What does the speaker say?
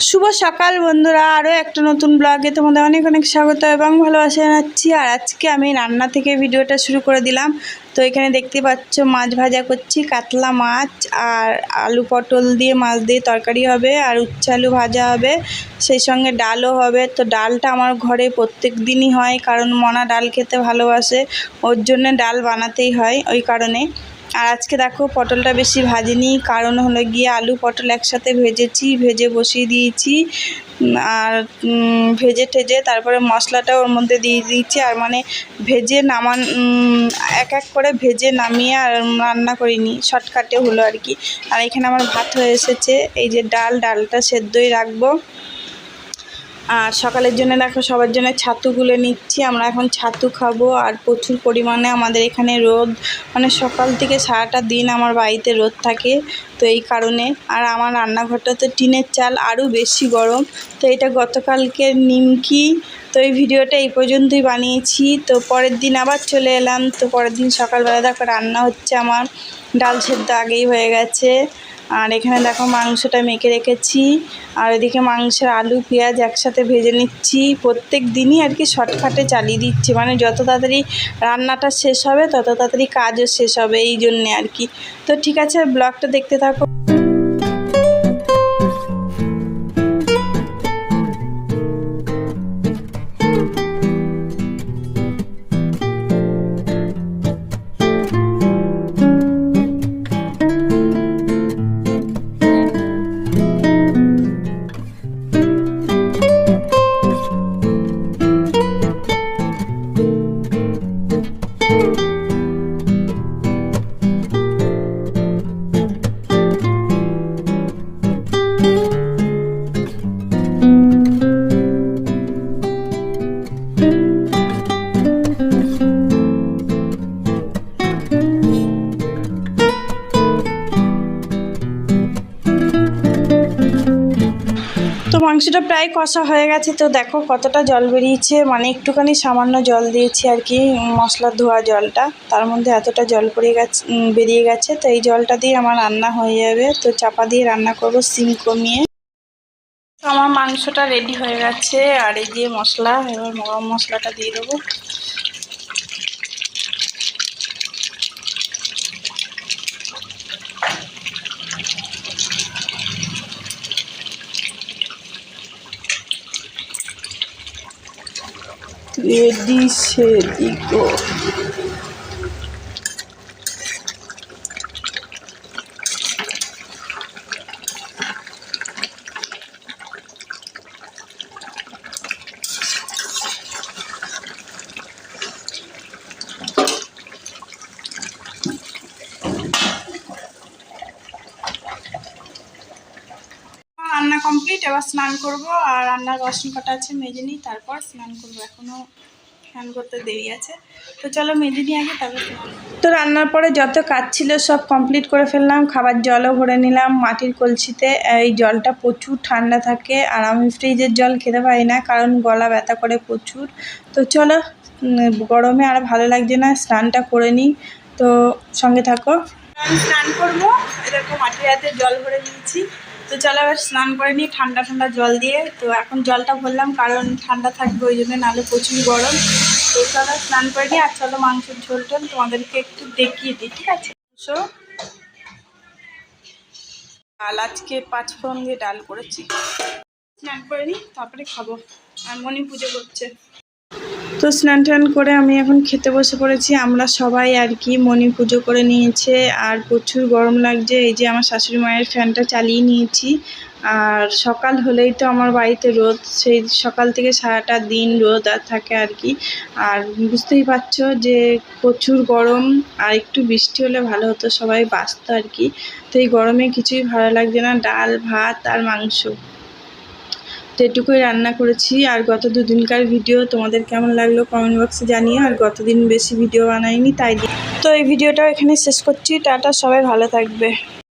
শুভ সকাল বন্ধুরা, আরও একটা নতুন ব্লগে তোমাদের অনেক অনেক স্বাগত এবং ভালোবাসা জানাচ্ছি। আর আজকে আমি রান্না থেকে ভিডিওটা শুরু করে দিলাম। তো এখানে দেখতে পাচ্ছ মাছ ভাজা করছি, কাতলা মাছ আর আলু পটল দিয়ে মাছ দিয়ে তরকারি হবে, আর উচ্ছে আলু ভাজা হবে, সেই সঙ্গে ডালও হবে। তো ডালটা আমার ঘরে প্রত্যেক দিনই হয়, কারণ মনা ডাল খেতে ভালোবাসে, ওর জন্য ডাল বানাতেই হয় ওই কারণে। আর আজকে দেখো পটলটা বেশি ভাজিনি, কারণ হলো গিয়ে আলু পটল একসাথে ভেজে বসিয়ে দিয়েছি। আর ভেজে টেজে তারপরে মশলাটা ওর মধ্যে দিয়ে দিয়েছি। আর মানে ভেজে এক এক করে ভেজে নামিয়ে আর রান্না করিনি, শর্টকাটে হলো আর কি। আর এখানে আমার ভাত হয়ে এসেছে, এই যে ডালটা সেদ্ধই রাখবো। আর সকালের জন্য দেখো সবার জন্য ছাতু গুলে নিচ্ছি, আমরা এখন ছাতু খাবো। আর প্রচুর পরিমাণে আমাদের এখানে রোদ, মানে সকাল থেকে সারাটা দিন আমার বাড়িতে রোদ থাকে, তো এই কারণে। আর আমার রান্নাঘরটা তো টিনের চাল, আরও বেশি গরম। তো এটা গতকালকের নিমকি। তো এই ভিডিওটা এই পর্যন্তই বানিয়েছি। তো পরের দিন আবার চলে এলাম। তো পরের দিন সকালবেলা দেখো রান্না হচ্ছে, আমার ডাল সেদ্ধ আগেই হয়ে গেছে। আর এখানে দেখো মাংসটা মেখে রেখেছি, আর এদিকে মাংসের আলু পেঁয়াজ একসাথে ভেজে নিচ্ছি। প্রত্যেক দিনই আর কি শর্টকাটে চালিয়ে দিচ্ছি, মানে যত তাড়াতাড়ি রান্নাটা শেষ হবে তত তাড়াতাড়ি কাজও শেষ হবে, এই জন্যে আর কি। তো ঠিক আছে, ব্লগটা দেখতে থাকো। তো মাংসটা প্রায় কষা হয়ে গেছে। তো দেখো কতটা জল বেরিয়েছে, মানে একটুখানি সামান্য জল দিয়েছি আর কি, মশলা ধোয়া জলটা, তার মধ্যে এতটা জল বেরিয়ে গেছে। তো এই জলটা দিয়ে আমার রান্না হয়ে যাবে। তো চাপা দিয়ে রান্না করব সিম কমিয়ে। তো আমার মাংসটা রেডি হয়ে গেছে, আর এই যে মশলা, এবার গরম মশলাটা দিয়ে দেবো। রেডি সেদিকো। রান্না কমপ্লিট, এবার স্নান করব। আর রান্নার বাসন কটা আছে মেজে নিই, তারপর স্নান করব। এখনও স্নান করতে দেরি আছে, তো চলো মেজে নিই আগে, তারপর স্নান। তো রান্নার পরে যত কাজ ছিল সব কমপ্লিট করে ফেললাম। খাবার জলও ভরে নিলাম মাটির কলসিতে। এই জলটা প্রচুর ঠান্ডা থাকে, আর আমি ফ্রিজের জল খেতে পারি না, কারণ গলা ব্যথা করে প্রচুর। তো চলো, গরমে আর ভালো লাগছে না, স্নানটা করে নিই। তো সঙ্গে থাকো। আমি স্নান করবো, এরকম মাটির হাতে জল ভরে নিয়েছি। তো চলো এবার স্নান করে নিই ঠান্ডা ঠান্ডা জল দিয়ে। তো এখন জলটা ভরলাম কারণ ঠান্ডা থাকবে ওই জন্য, নাহলে প্রচুর গরম। তো চলো স্নান করে নিই, আর চলো মাংসের ঝোল টোল তোমাদেরকে একটু দেখিয়ে দিই, ঠিক আছে? ডাল আজকে 5 ফোড়ন দিয়ে ডাল করেছি। স্নান করে নিই, তারপরে খাবো। আর মনি পুজো করছে। তো স্নান টান করে আমি এখন খেতে বসে পড়েছি। আমরা সবাই আর কি, মনি পুজো করে নিয়েছে, আর প্রচুর গরম লাগছে। এই যে আমার শাশুড়ি মায়ের ফ্যানটা চালিয়ে নিয়েছি। আর সকাল হলেই তো আমার বাড়িতে রোদ, সেই সকাল থেকে সারাটা দিন রোদ আর থাকে আর কি। আর বুঝতেই পারছো যে প্রচুর গরম, আর একটু বৃষ্টি হলে ভালো হতো, সবাই বাঁচত আর কি। তো এই গরমে কিছুই ভালো লাগছে না, ডাল ভাত আর মাংস, তো এটুকুই রান্না করেছি। আর গত 2 দিনকার ভিডিও তোমাদের কেমন লাগলো কমেন্ট বক্সে জানিও। আর গত দিন বেশি ভিডিও বানাইনি, তাই। তো এই ভিডিওটাও এখানে শেষ করছি। টাটা, সবাই ভালো থাকবে।